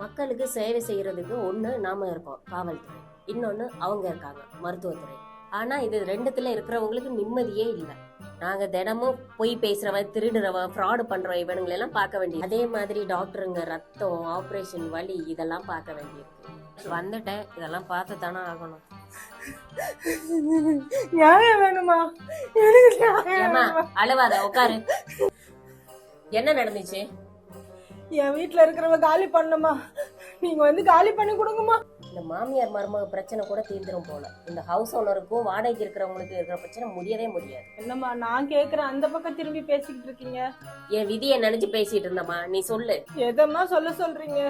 மக்களுக்கு சேவை செய்யறதுக்கு ஒண்ணு நாம இருக்கோம் காவல்துறை, இன்னொன்னு அவங்க இருக்காங்க மருத்துவத்துறை. ஆனா இது ரெண்டுத்துல இருக்கிறவங்களுக்கு நிம்மதியே இல்லை. நாங்க தினமும் பொய் பேசுறவன், திருடுறவன், ஃப்ராடு பண்றவன் இவனுங்களை எல்லாம் பார்க்க வேண்டியது. அதே மாதிரி டாக்டருங்க ரத்தம், ஆபரேஷன், வலி இதெல்லாம் பார்க்க வேண்டியிருக்கு. வந்துட்டேன், இதெல்லாம் பார்த்து தானே ஆகணும். நியாயம் வேணுமா? ஏமா அழுவாத, உட்காரு. என்ன நடந்துச்சு? என் வீட்டுல இருக்கிறவ காலி பண்ணுமா, நீங்க வந்து காலி பண்ணி கொடுங்கம்மா. இந்த மாமியார் மருமக பிரச்சனை கூட தீர்ந்துரும் போல. இந்த ஹவுஸ் ஓனருக்கும் வாடகைக்கு இருக்கிறவங்களுக்கு இருக்கிற பிரச்சனை முடியவே முடியாது. என்னம்மா நான் கேக்குறேன், அந்த பக்கம் திரும்பி பேசிக்கிட்டு இருக்கீங்க. என் விதியை நினைச்சு பேசிட்டு இருந்தம்மா, நீ சொல்லு. எதம்மா சொல்ல சொல்றீங்க?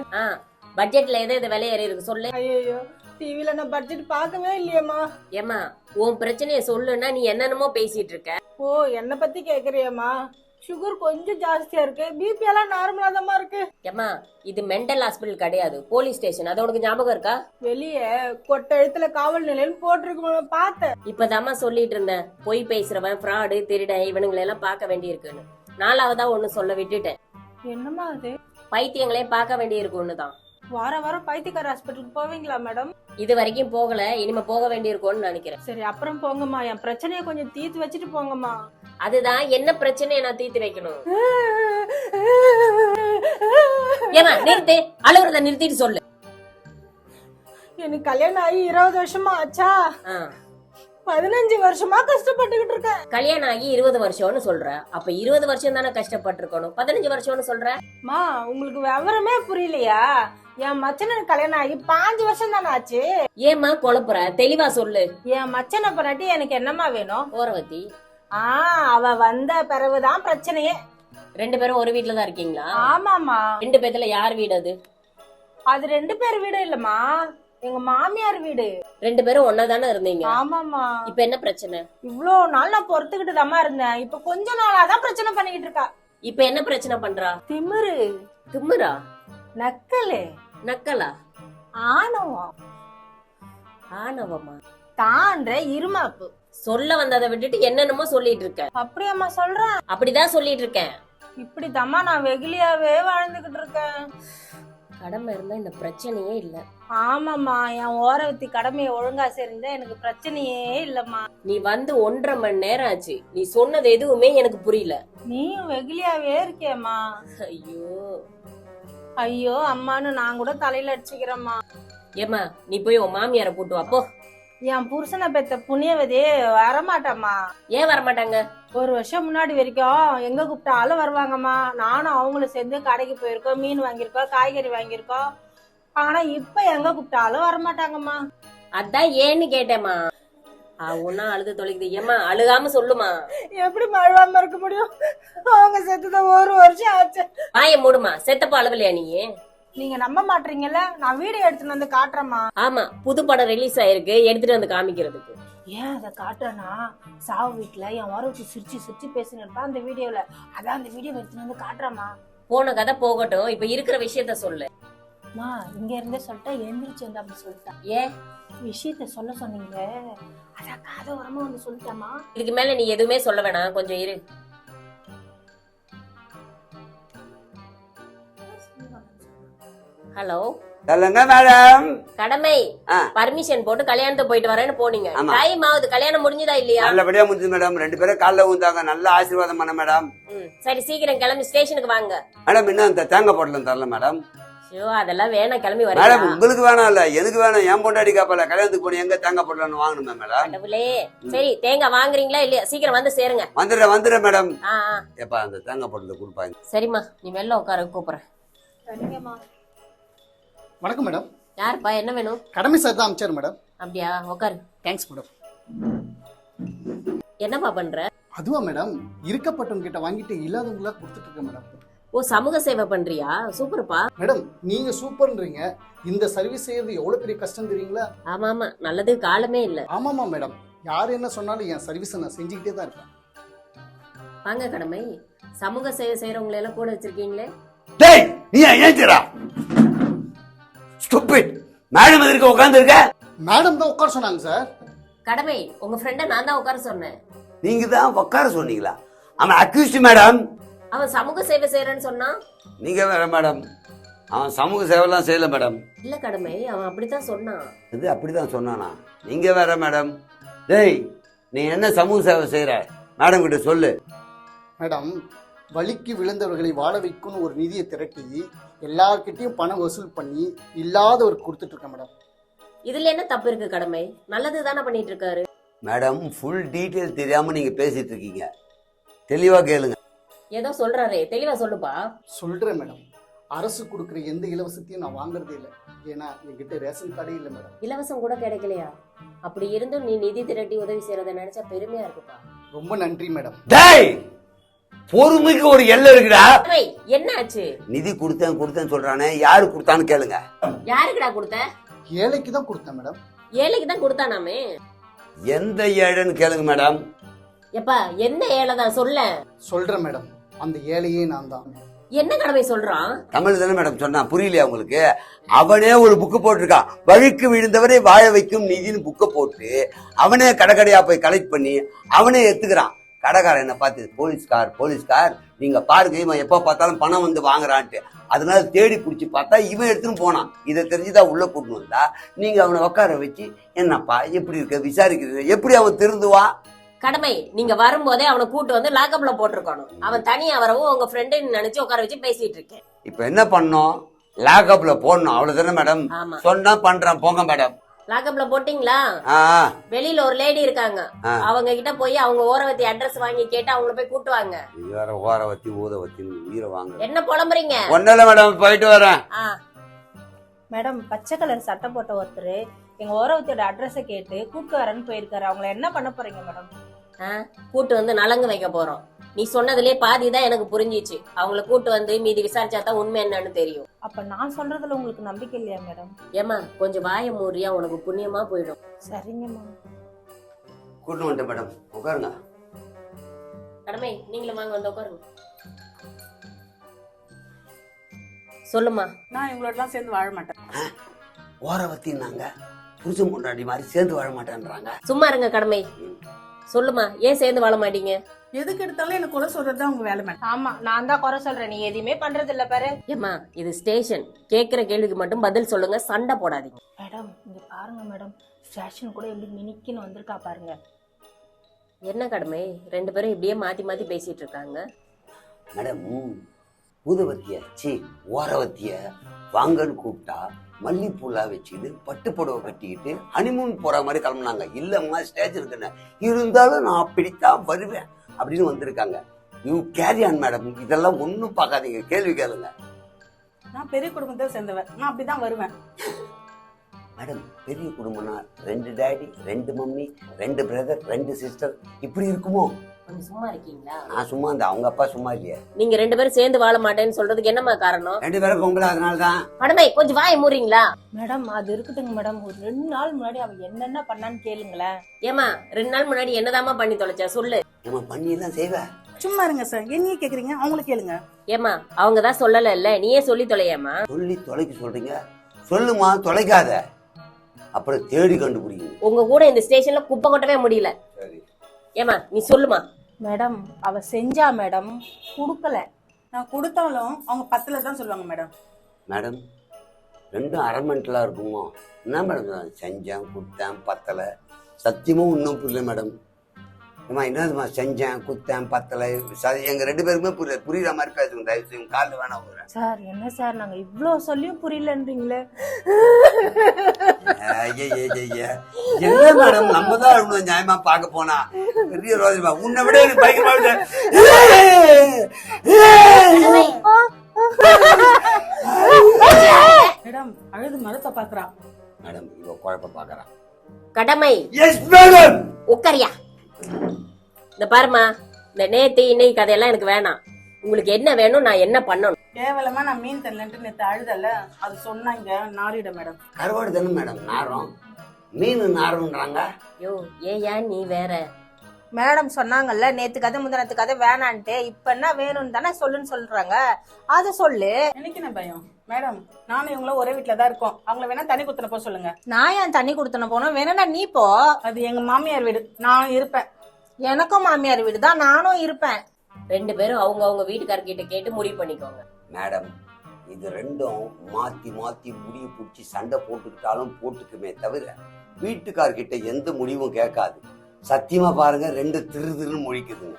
பட்ஜெட்ல எது விலை ஏறி இருக்கு சொல்லு. ஐயோ, டிவில நான் பட்ஜெட் பார்க்கவே இல்லையம்மா. ஏமா உன் பிரச்சனைய சொல்லுன்னா நீ என்னென்னமோ பேசிட்டு இருக்க. ஓ, என்ன பத்தி கேக்குறியம்மா? சுகர் கொஞ்சம் ஜாஸ்தியா இருக்கு, பிபி எல்லாம் நார்மலா தான் இருக்கு. ஏமா இது மென்டல் ஹாஸ்பிட்டல் கிடையாது, போலீஸ் ஸ்டேஷன். அது உனக்கு ஞாபகம் இருக்கா? வெளியே கொட்ட எழுத்துல காவல் நிலையம் போட்டிருக்கு, பார்த்தேன். இப்பதாம்மா சொல்லிட்டு இருந்தேன், பொய் பேசுறவன், ஃப்ராடு, திருடன் இவனுங்களை எல்லாம் பார்க்க வேண்டி இருக்குன்னு. நாலாவதா ஒண்ணு சொல்ல விட்டுட்டேன். என்னம்மா அது? பைத்தியங்களையும் பார்க்க வேண்டி இருக்கு ஒண்ணுதான். வாரம் பைத்தியக்கார ஹாஸ்பிட்டலுக்கு போவீங்களா மேடம்? இது வரைக்கும் போகல, இனிமே போக வேண்டி இருக்கும்னு நினைக்கிறேன். சரி, அப்புறம் போங்கம்மா, என் பிரச்சனையை கொஞ்சம் தீர்த்து வச்சுட்டு போங்கம்மா. அதுதான் என்ன பிரச்சனையை நான் தீர்த்து வைக்கணும். ஏமா நிறுத்து, அழுகுறத நிறுத்திட்டு சொல்லு. எனக்கு கல்யாணம் ஆகி 20 வருஷமா ஆச்சா? 15 வருஷமா கஷ்டப்பட்டுக்கிட்டு இருக்கேன். கல்யாணம் ஆகி 20 வருஷம்னு சொல்ற, அப்ப 20 வருஷம் தானே கஷ்டப்பட்டு இருக்கணும், 15 வருஷம்னு சொல்ற. மா, உங்களுக்கு விவரமே புரியலையா? என் மச்சனுக்கு கல்யாணம் ஆகி 5 வருஷம் தானே ஆச்சு. ஏமா குழப்புற? தெளிவா சொல்லு. என் மச்சனை பொண்டாட்டி எனக்கு என்னமா வேணும்? ஓரவத்தி. அவ வந்த பிறகுதான் பிரச்சனையே. 2 பேரும் ஒரு வீட்டுல தான் இருக்கீங்களா? ஆமாமா. 2 பேத்துல யார் வீடு அது? அது 2 பேர் வீடு இல்லம்மா, எங்க மாமியார் வீடு. 2 பேரும் ஒன்னா தானே இருந்தீங்க? ஆமாமா. இப்ப என்ன பிரச்சனை? இவ்ளோ நாள் நான் பொறுத்துக்கிட்டு தாமா இருந்தேன், இப்ப கொஞ்ச நாளாதான் பிரச்சனை பண்ணிக்கிட்டு இருக்கா. இப்ப என்ன பிரச்சனை பண்றா? திமிரு. திமிரா? நக்கலு. நக்கலா? ஆணவம். ஆணவமா? தாண்ட இருமாப்பு. சொல்ல வந்ததை விட்டுட்டு என்னென்னமோ சொல்லிட்டு இருக்க. அப்படியாம்மா சொல்றேன்? அப்படிதான் சொல்லிட்டு இருக்கேன். இப்படித்தாம்மா நான் வெகுலியாவே வாழ்ந்துகிட்டு இருக்கேன். கடமை இருந்தா இந்த பிரச்சனையே இல்ல. ஆமாம்மா, என் ஓரவத்தி கடமையை ஒழுங்கா செஞ்சா எனக்கு பிரச்சனையே இல்லம்மா. நீ வந்து 1.5 மணி நேரம் ஆச்சு, நீ சொன்னது எதுவுமே எனக்கு புரியல. நீயும் வெகுலியாவே இருக்கியம்மா. ஐயோ ஐயோ அம்மான்னு நான் கூட தலையில அடிச்சுக்கிறேம்மா. ஏமா நீ போய் உன் மாமியார போட்டு வா போ. என் புருஷனை பெத்த புண்ணியவதே வரமாட்டம்மா. ஏன் வரமாட்டாங்க? 1 வருஷம் முன்னாடி வரைக்கும் எங்க கூப்பிட்டாலும் வருவாங்கம்மா. நானும் அவங்களும் சேர்ந்து கடைக்கு போயிருக்கோம், மீன் வாங்கியிருக்கோம், காய்கறி வாங்கியிருக்கோம். ஆனா இப்ப எங்க கூப்பிட்டாலும் வரமாட்டாங்கம்மா. அதான் ஏன்னு கேட்டேம்மா. ஒன்னா அழுது தொலைக்குது. ஏமா அழுகாம சொல்லுமா. எப்படி அழுவாம இருக்க முடியும்? அவங்க செத்துதான் 1 வருஷம் ஆச்சு. வாய மூடுமா, செத்தப்ப அழுவலையா நீ? நீங்க நம்ப மாட்டீங்கல்ல, நான் வீடியோ எடுத்துட்டு வந்து காட்டுறேம்மா. ஆமா, புது படம் ரிலீஸ் ஆயிருக்கு, எடுத்துட்டு வந்து காமிக்கிறதுக்கு. ஏன் அதை காட்டுறேன்னா, சாவு வீட்டுல என் வரவுக்கு சிரிச்சு பேசினு இருப்பான் அந்த வீடியோல. அதான் அந்த வீடியோ எடுத்துட்டு வந்து காட்டுறேம்மா. போன கதை போகட்டும், இப்ப இருக்கிற விஷயத்த சொல்லு. மா, இங்க இருந்தே சொல்லிட்டா எழுந்திரிச்சு வந்து அப்படி சொல்லிட்டான். ஏன் விஷயத்த சொல்ல சொன்னீங்க, அதான் காதை உரமா வந்து சொல்லிட்டாமா. இதுக்கு மேல நீ எதுவுமே சொல்ல வேணாம், கொஞ்சம் இரு. ஹலோ, சொல்லுங்க மேடம். கடமை பர்மிஷன் போட்டு கல்யாணத்துக்கு போயிட்டு வரேன்னு போனீங்க. டைம் ஆகுது, கல்யாணம் முடிஞ்சதா இல்லையா? நல்லபடியா முடிஞ்சது மேடம். 2 பேரும் காலைல ஊந்தாங்க, நல்ல ஆசீர்வாதம் பண்ண மேடம். சரி, சீக்கிரம் கிளம்பி ஸ்டேஷனுக்கு வாங்க. மேடம் இன்னும் அந்த தேங்காய் போட்டலாம் தரல மேடம். ஐயோ அதெல்லாம் வேணாம், கிளம்பி மேடம். வரேன். உங்களுக்கு வேணாம் இல்ல, எனக்கு வேணும். என் பொண்டாடி காப்பல கல்யாணத்துக்கு போன எங்க தேங்காய் போட்டலாம்னு வாங்கணுமே மேடம். கடவுளே. சரி, தேங்காய் வாங்குறீங்களா இல்லையா? சீக்கிரம் வந்து சேருங்க. வந்துடுறேன் மேடம். எப்பா அந்த தேங்காய் போட்டல கொடுப்பாங்க. சரிம்மா, நீ வெளில உட்கார, கூப்பிடுறேன். சரிங்கம்மா. வணக்கம் மேடம். யாருப்பா, என்ன வேணும்? கடமை சார் தான் அமிச்சார் மேடம். அப்படியா, உட்காரு. Thanks madam. என்னப்பா பண்ற? அதுவா மேடம், இருக்கப்பட்டவங்க கிட்ட வாங்கிட்டு இல்லாதவங்களா கொடுத்துட்டு இருக்கேன் மேடம். ஓ, சமூக சேவை பண்றியா? சூப்பர்ப்பா. மேடம் நீங்க சூப்பர்ன்றீங்க, இந்த சர்வீஸ் செய்யறது எவ்வளவு பெரிய கஷ்டம் தெரியுங்களா? ஆமா, நல்லது காலமே இல்ல. ஆமாமா மேடம், யாரு என்ன சொன்னாலும் என் சர்வீஸை நான் செஞ்சுக்கிட்டே தான் இருப்பேன். வாங்க கடமை. சமூக சேவை செய்யறவங்களை எல்லாம் கூட வச்சிருக்கீங்களே. டேய் நீ ஏஞ்சிரா ஸ்டூபிட். மேடம் எதுக்கு உட்கார்ந்து இருக்க? மேடம் தான் உட்கார சொன்னாங்க சார். கடமை, உங்க ஃப்ரெண்ட நான் தான் உட்கார சொன்னேன். நீங்க தான் உட்கார சொன்னீங்களா? அவன் அக்யூஸ்ட் மேடம். அவன் சமூக சேவை செய்யறேன்னு சொன்னா. நீங்க வேற மேடம். அவன் சமூக சேவைலாம் செய்யல மேடம். இல்ல கடமை, அவன் அப்படித்தான் சொன்னான். இது அப்படிதான் சொன்னானா? நீங்க வேற மேடம். டேய், நீ என்ன சமூக சேவை செய்யற? மேடம் கிட்ட சொல்லு. மேடம், வலிக்கு விழுந்தவர்களை வாழ வைக்கும்னு ஒரு நிதியை திரட்டி எல்லார்கிட்டையும் பணம் வசூல் பண்ணி இல்லாதவருக்கு கொடுத்துட்டு இருக்கேன் மேடம். இதுல என்ன தப்பு இருக்கு கடமை? நல்லது தானே பண்ணிட்டு இருக்காரு. மேடம், ஃபுல் டீட்டெயில் தெரியாம நீங்க பேசிட்டு இருக்கீங்க. தெளிவா கேளுங்க. ஏதோ சொல்றாரே, தெளிவா சொல்லுப்பா. சொல்றேன் மேடம், அரசு கொடுக்குற எந்த இலவசத்தையும் நான் வாங்குறதே இல்லை. ஏன்னா என்கிட்ட ரேஷன் கார்டே இல்லை மேடம். இலவசம் கூட கிடைக்கலையா? அப்படி இருந்தும் நீ நிதி திரட்டி உதவி செய்யறத நினைச்சா பெருமையா இருக்குப்பா. ரொம்ப நன்றி மேடம். டேய், பொறுமைக்கு ஒரு எல்லை இருக்குடா. என்ன ஆச்சு? நிதி கொடுத்தேன்னு சொல்றானே, யாரு கொடுத்தான்னு கேளுங்க. யாருக்குடா கொடுத்த? ஏழைக்கு தான் கொடுத்தேன் மேடம். ஏழைக்கு தான் கொடுத்தானாமே. எந்த ஏழைன்னு கேளுங்க மேடம். எப்பா, என்ன ஏழை தான் சொல்ல? சொல்றேன் மேடம், அந்த ஏழையே நான் தான். என்ன கடமை சொல்றான்? தமிழ் தானே மேடம் சொன்னா, புரியலையா உங்களுக்கு? அவனே ஒரு புக்கு போட்டிருக்கான், வழிக்கு விழுந்தவரை வாழ வைக்கும் நிதின்னு புக்கை போட்டு அவனே கடைக்கடையா போய் கலெக்ட் பண்ணி அவனே எடுத்துக்கிறான். கடைக்காரன் என்ன பார்த்து, போலீஸ்கார் நீங்க பாருங்க, இவன் எப்ப பார்த்தாலும் பணம் வந்து வாங்குறான்ட்டு. அதனால தேடி பிடிச்சி பார்த்தா இவன் எடுத்துன்னு போனான். இதை தெரிஞ்சுதான் உள்ள கூட்டு வந்தா நீங்க அவனை உட்கார வச்சு, என்னப்பா எப்படி இருக்க விசாரிக்கிறது, எப்படி அவன் திருந்துவான்? கடமை, நீங்க வரும்போதே அவனை கூட்டு வந்து லாக்அப்ல போட்டிருக்கணும். அவன் தனியா வரவும் உங்க ஃப்ரெண்டுன்னு நினைச்சு உட்கார வச்சு பேசிட்டு இருக்கேன். இப்ப என்ன பண்ணோம்? லாக்அப்ல போடணும், அவ்வளவுதானே மேடம்? ஆமா, சொன்னா பண்றேன், போங்க மேடம். லாக்அப்ல போட்டீங்களா? வெளியில ஒரு லேடி இருக்காங்க, அவங்க கிட்ட போய் அவங்க ஓரவத்தி அட்ரஸ் வாங்கி கேட்டு அவங்கள போய் கூட்டு வாங்க. வேற ஓரவத்தி ஊதவத்தி உயிரை வாங்க. என்ன புலம்புறீங்க? ஒன்னல மேடம், போயிட்டு வரேன். மேடம், பச்சை கலர் சட்டை போட்ட ஒருத்தர் எங்க ஓரவத்தியோட அட்ரஸை கேட்டு கூப்பிட்டு வரேன்னு போயிருக்காரு. அவங்கள என்ன பண்ண போறீங்க மேடம்? கூட்டு வந்து நலங்கு வைக்க போறோம். நீ சொன்னதுலயே பாதிதான் எனக்கு புரிஞ்சிச்சு. அவங்கள கூட்டு வந்து மீதி விசாரிச்சா தான் உண்மை என்னன்னு தெரியும். அப்ப நான் சொல்றதுல உங்களுக்கு நம்பிக்கை இல்லையா மேடம்? ஏமா, கொஞ்சம் வாய மூறியா, உனக்கு புண்ணியமா போயிடும். சரிங்கம்மா. கூட்டு வந்துட்டேன் மேடம், உட்காருங்க. கடமை, நீங்களும் வாங்க, வந்து உட்காருங்க. சொல்லுமா. நான் இவங்களோடலாம் சேர்ந்து வாழ மாட்டேன். ஓரவத்தின்னாங்க, புருஷன் பொண்டாட்டி மாதிரி சேர்ந்து வாழ மாட்டேன்றாங்க. சும்மா இருங்க கடமை. சொல்லுமா, ஏன் சேர்ந்து வாழ மாட்டீங்க? எதுக்கு எடுத்தாலும் எனக்கு குறை சொல்றது அவங்க வேலை மேடம். ஆமா, நான் தான் குறை சொல்றேன், நீ எதுவுமே பண்றது இல்ல பாரு. ஏமா, இது ஸ்டேஷன். கேக்குற கேள்விக்கு மட்டும் பதில் சொல்லுங்க, சண்டை போடாதீங்க. மேடம், இங்க பாருங்க மேடம், ஸ்டேஷன் கூட எப்படி மினிக்கின்னு வந்திருக்கா பாருங்க. என்ன கடமை, ரெண்டு பேரும் இப்படியே மாத்தி மாத்தி பேசிட்டு இருக்காங்க. மேடம், ஊதவத்திய ஓரவத்திய வாங்கன்னு கூப்பிட்டா மல்லிப்பூலா வச்சுக்கிட்டு பட்டு புடவை கட்டிக்கிட்டு ஹனிமூன் போற மாதிரி கிளம்புனாங்க. இல்லம்மா, ஸ்டேஷனுக்கு இருந்தாலும் நான் அப்படித்தான் வருவேன் அப்படின்னு வந்திருக்காங்க. யூ கேரி ஆன் மேடம், இதெல்லாம் ஒன்னும் பார்க்காதீங்க, கேள்வி கேளுங்க. நான் பெரிய குடும்பத்தை சேர்ந்தவன், நான் அப்படிதான் வருவேன். மேடம், பெரிய குடும்பம்னா 2 டேடி, 2 மம்மி, 2 பிரதர், 2 சிஸ்டர், இப்படி இருக்குமோ? கொஞ்சம் சும்மா இருக்கீங்களா? நான் சும்மா இந்த அவங்க அப்பா சும்மா இல்லையா? நீங்க 2 பேரும் சேர்ந்து வாழ மாட்டேன்னு சொல்றதுக்கு என்னமா காரணம்? 2 பேரும் பொம்பளை, அதனாலதான். கடமை, கொஞ்சம் வாய மூறீங்களா? மேடம், அது இருக்கட்டுங்க மேடம், ஒரு 2 நாள் முன்னாடி அவ என்னென்ன பண்ணான்னு கேளுங்களேன். ஏமா, 2 நாள் முன்னாடி என்னதாமா பண்ணி தொலைச்சா சொல்லு. ஏமா, பண்ணி எல்லாம் செய்வ? சும்மா இருங்க சார், என்னையே கேக்குறீங்க, அவங்கள கேளுங்க. ஏமா, அவங்கதான் சொல்லல இல்ல, நீயே சொல்லி தொலையாமா? சொல்லி தொலைக்க சொல்றீங்க, சொல்லுமா, தொலைக்காத, அப்புறம் தேடி கண்டுபிடிக்கணும். உங்க கூட இந்த ஸ்டேஷன்ல குப்பை கொட்டவே முடியல. ஏமா, நீ சொல்லுமா. மேடம், அவ செஞ்சா மேடம், குடுக்கல. நான் கொடுத்தாலும் அவங்க 10ல தான் சொல்லுவாங்க மேடம். மேடம், 2 அரமெண்டலா இருக்குமோ? என்ன மேடம், செஞ்சேன் குத்தேன் பத்தலை, சத்தியமும் இன்னும் புரியல மேடம். ஏமா, என்னதுமா செஞ்சேன் குத்தேன் பத்தலை, எங்க 2 பேருக்குமே புரியுற மாதிரி பேசுங்க, தயவு செய்யும். காலில் வேணா போறேன் சார். என்ன சார், நாங்க இவ்ளோ சொல்லியும் புரியலன்றீங்களே. என்ன மேடம், நம்ம தான் இவ்வளவு நியாயமா பார்க்க போனா பெரிய ரோஜமா, உன்னை விட எனக்கு பயங்கரமா மேடம், அழுது மரத்தை பாக்குறா. மேடம், இவ குழப்ப பாக்குறான். கடமை, எஸ் மேடம். உட்காரியா. இந்த பாருமா, இந்த நேத்து இன்னைக்கு கதையெல்லாம் எனக்கு வேணாம். உங்களுக்கு என்ன வேணும், நான் என்ன பண்ணணும்? கேவலமா நான் மீன் தரலன்ட்டு நேத்து அழுதல, அது சொன்னாங்க நாரிட மேடம். கருவாடு தானே மேடம் நாரம், மீன் நாரம்ன்றாங்க. யோ, ஏன் நீ வேற? மேடம் சொன்னாங்கல்ல நேத்து கதை முந்தினத்து கதை வேணான்ட்டு, இப்ப என்ன வேணும்னு தானே சொல்லுன்னு சொல்றாங்க, அத சொல்லு. எனக்கு என்ன பயம் மேடம், நானும் இவங்களும் ஒரே வீட்டுல தான் இருக்கோம். அவங்கள வேணா தண்ணி குத்துன போக சொல்லுங்க. நான் ஏன் தண்ணி கொடுத்தன போனோம்? வேணா நீ போ. அது எங்க மாமியார் வீடு, நான் இருப்பேன். எனக்கும் மாமியார் வீடு தான், நானும் இருப்பேன். 2 பேரும் அவங்க வீட்டுக்காரர்கிட்ட கேட்டு முடிவு பண்ணிக்கோங்க. மேடம், இது ரெண்டும் மாத்தி மாத்தி முடிவு பிடிச்சி சண்டை போட்டுக்கிட்டாலும் போட்டுக்குமே தவிர வீட்டுக்கார்கிட்ட எந்த முடிவும் கேட்காது. சத்தியமா பாருங்க, ரெண்டு திருன்னு முழிக்குதுங்க.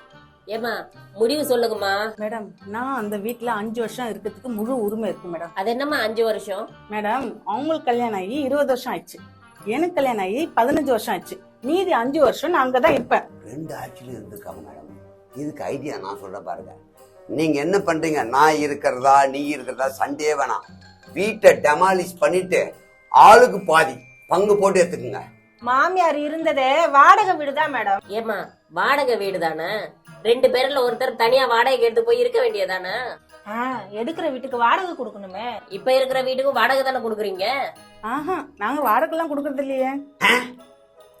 ஏமா முடிவு சொல்லுங்கம்மா. மேடம் நான் அந்த வீட்ல 5 வருஷம் இருக்கிறதுக்கு முழு உரிமை இருக்கு மேடம். அது என்னம்மா 5 வருஷம்? மேடம் அவங்களுக்கு கல்யாணம் ஆகி 20 வருஷம் ஆயிடுச்சு, எனக்கு கல்யாணம் ஆகி 15 வருஷம் ஆயிடுச்சு. மீதி 5 வருஷம் நான் அங்கதான் இருப்பேன். 2 ஆட்சியிலும் இருந்திருக்காங்க மேடம். இதுக்கு ஐடியா நான் சொல்ற பாருங்க. நீங்க என்ன பண்றீங்க, நான் இருக்கிறதா நீ இருக்கிறதா சண்டே வேணாம். வீட்டை டெமாலிஷ் பண்ணிட்டு ஆளுக்கு பாதி பங்கு போட்டு எடுத்துக்குங்க. மாமியார் இருந்ததே வாடகை வீடுதான் மேடம். ஏமா வாடகை வீடு தானே, 2 பேர்ல ஒருத்தர் தனியா வாடகைக்கு எடுத்து போய் இருக்க வேண்டியதானே? எடுக்கிற வீட்டுக்கு வாடகை கொடுக்கணுமே. இப்ப இருக்கிற வீட்டுக்கு வாடகை தானே கொடுக்குறீங்க? ஆஹா, நாங்க வாடகை எல்லாம் கொடுக்கறது இல்லையே.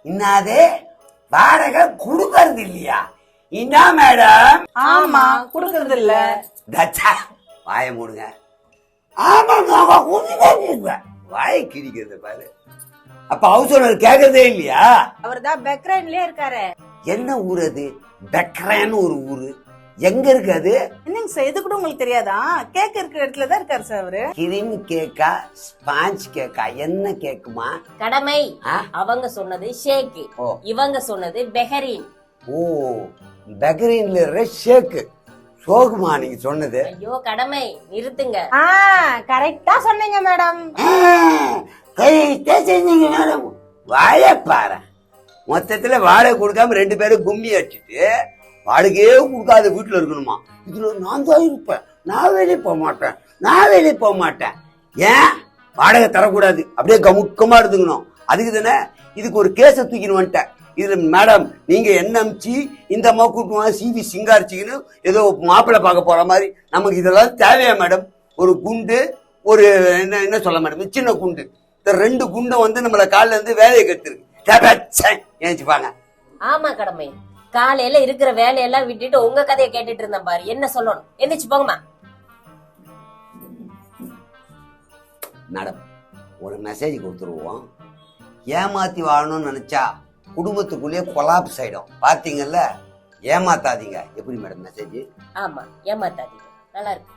இன்னாதே வாடகை கொடுக்கறது இல்லையா? என்ன மேடம்? ஆமா, கொடுக்கறது இல்ல. வாய மூடுங்க. ஆமா, வாய கிழிக்கிறது பாரு. அப்ப ஹவுஸ் ஓனர் கேக்குறதே இல்லையா? அவர் தான் பெக்ரைன்லயே இருக்காரு. என்ன ஊர் அது? பெக்ரேன்னு ஒரு ஊரு. எங்க இருக்கு அது? என்னங்க சார், இது கூட உங்களுக்கு தெரியாதா? கேக் இருக்கிற இடத்துல தான் இருக்காரு சார் அவரு. கிரீம் கேக்கா ஸ்பாஞ்ச் கேக்கா என்ன கேக்குமா? கடமை. அவங்க சொன்னது ஷேக், இவங்க சொன்னது பெஹரின். ஓ, பெஹரின்ல இருக்கிற ஷேக் சோகுமா நீங்க சொன்னது? ஐயோ கடமை, நிறுத்துங்க. கரெக்டா சொன்னீங்க மேடம். மேடம் வாழை பாரு. மொத்தத்துல வாடகை கொடுக்காம 2 பேரும் கும்மி அடிச்சுட்டு வாடகையே கொடுக்காத வீட்டுல இருக்கணுமா? இதுல நான் தான் இருப்பேன், நான் வெளியே போக மாட்டேன். ஏன் வாடகை தரக்கூடாது? அப்படியே கமுக்கமா இருந்துக்கணும். அதுக்கு தானே இதுக்கு ஒரு கேஸ தூக்கின்னு வந்துட்டேன். இதுல மேடம் நீங்க என்ன அமிச்சு இந்த அம்மா கூட்டுவாங்க சிவி சிங்காரிச்சிக்கின்னு ஏதோ மாப்பிள்ளை பார்க்க போற மாதிரி. நமக்கு இதெல்லாம் தேவையா மேடம்? ஒரு குண்டு, ஒரு என்ன சொல்ல மேடம், சின்ன குண்டு. இந்த 2 குண்டை நம்மள காலில இருந்து வேலையை கெடுத்துருக்கு. ஏஞ்சிப்பாங்க. ஆமா கடமை, காலையில இருக்கிற வேலையெல்லாம் விட்டுட்டு உங்க கதையை கேட்டுட்டு இருந்தேன் பாரு. என்ன சொல்லணும்? எந்திரிச்சு போங்கம்மா. மேடம் ஒரு மெசேஜ் கொடுத்துருவோம். ஏமாத்தி வாழணும்னு நினைச்சா குடும்பத்துக்குள்ளேயே கொலாப்ஸ் ஆயிடும். பாத்தீங்கல்ல, ஏமாத்தாதீங்க. எப்படி மேடம் மெசேஜ்? ஆமா, ஏமாத்தாதீங்க. நல்லா இருக்கு.